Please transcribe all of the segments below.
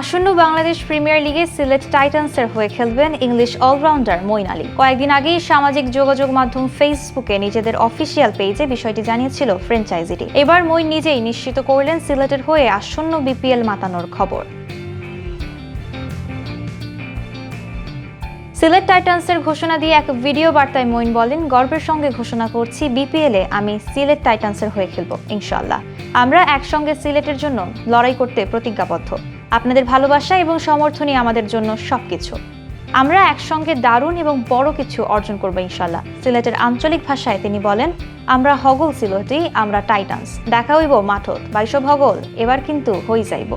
আসন্ন বাংলাদেশ প্রিমিয়ার লিগে সিলেট টাইটান্সের হয়ে খেলবেন ইংলিশ অলরাউন্ডার মঈন আলী। কয়েকদিন আগেই সামাজিক যোগাযোগ মাধ্যম ফেসবুকে নিজেদের অফিসিয়াল পেজে বিষয়টি জানিয়েছিল ফ্র্যাঞ্চাইজিটি। এবার মঈন নিজেই নিশ্চিত করলেন সিলেটের হয়ে আসন্ন বিপিএল মাতানোর খবর। সিলেট টাইটান্সের ঘোষণা দিয়ে এক ভিডিও বার্তায় মঈন বলেন, গর্বের সঙ্গে ঘোষণা করছি বিপিএলে আমি সিলেট টাইটান্সের হয়ে খেলব ইনশাআল্লাহ। আমরা একসঙ্গে সিলেটের জন্য লড়াই করতে প্রতিজ্ঞাবদ্ধ। আপনাদের ভালোবাসা এবং সমর্থনই আমাদের জন্য সবকিছু। আমরা একসঙ্গে দারুণ এবং বড় কিছু অর্জন করব ইনশাআল্লাহ। সিলেটের আঞ্চলিক ভাষায় তিনি বলেন, আমরা হগল সিলেটি, আমরা টাইটান্স, দেখা হইব মাঠত, বাইশব হগল, এবার কিন্তু হই যাইব।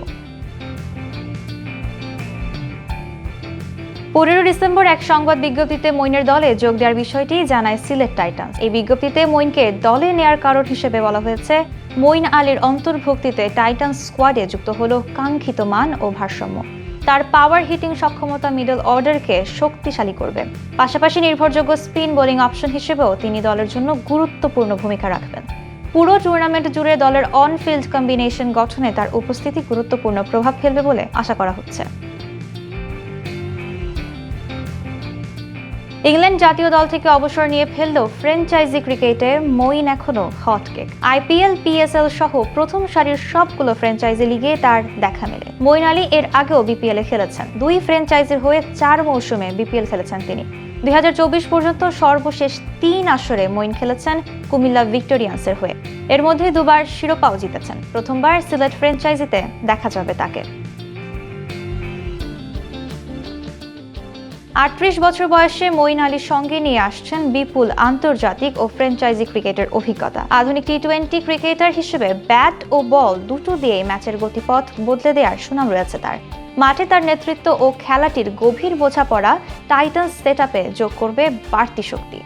15 ডিসেম্বর এক সংবাদ বিজ্ঞপ্তিতে মঈনের দলে যোগ দেওয়ার বিষয়টি জানায় সিলেট টাইটান্স। এই বিজ্ঞপ্তিতে মঈনকে দলে নেয়ার কারণ হিসেবে বলা হয়েছে, মঈন আলীর অন্তর্ভুক্তিতে টাইটান্স স্কোয়াডে যুক্ত হলো কাঙ্ক্ষিত মান ও ভারসাম্য। তার পাওয়ার হিটিং সক্ষমতা মিডল অর্ডারকে শক্তিশালী করবে। পাশাপাশি নির্ভরযোগ্য স্পিন বোলিং অপশন হিসেবেও তিনি দলের জন্য গুরুত্বপূর্ণ ভূমিকা রাখবেন। পুরো টুর্নামেন্ট জুড়ে দলের অন ফিল্ড কম্বিনেশন গঠনে তার উপস্থিতি গুরুত্বপূর্ণ প্রভাব ফেলবে বলে আশা করা হচ্ছে। ইংল্যান্ড জাতীয় দল থেকে অবসর নিয়ে ফেললেও ফ্র্যাঞ্চাইজি ক্রিকেটে মঈন এখনো হটকেক। আইপিএল, পিএসএল সহ প্রথম সারির সবগুলো ফ্র্যাঞ্চাইজি লিগে তার দেখা মেলে। মঈন আলী এর আগেও বিপিএলে খেলেছেন। 2 ফ্র্যাঞ্চাইজির হয়ে 4 মৌসুমে বিপিএল খেলেছেন তিনি। 2024 পর্যন্ত সর্বশেষ 3 আসরে মঈন খেলেছেন কুমিল্লা ভিক্টোরিয়ান্সের হয়ে। এর মধ্যে 2বার শিরোপাও জিতেছেন। প্রথমবার সিলেট ফ্র্যাঞ্চাইজিতে দেখা যাবে তাকে। 38 বছর বয়সে মঈন আলীর সঙ্গে নিয়ে আসছেন বিপুল আন্তর্জাতিক ও ফ্র্যাঞ্চাইজি ক্রিকেটের অভিজ্ঞতা। আধুনিক টি-20 ক্রিকেটার হিসেবে ব্যাট ও বল দুটো দিয়ে ম্যাচের গতিপথ বদলে দেওয়ার সুনাম রয়েছে তার। মাঠে তার নেতৃত্ব ও খেলাটির গভীর বোঝাপড়া টাইটান্স সেটআপে যোগ করবে বাড়তি শক্তি।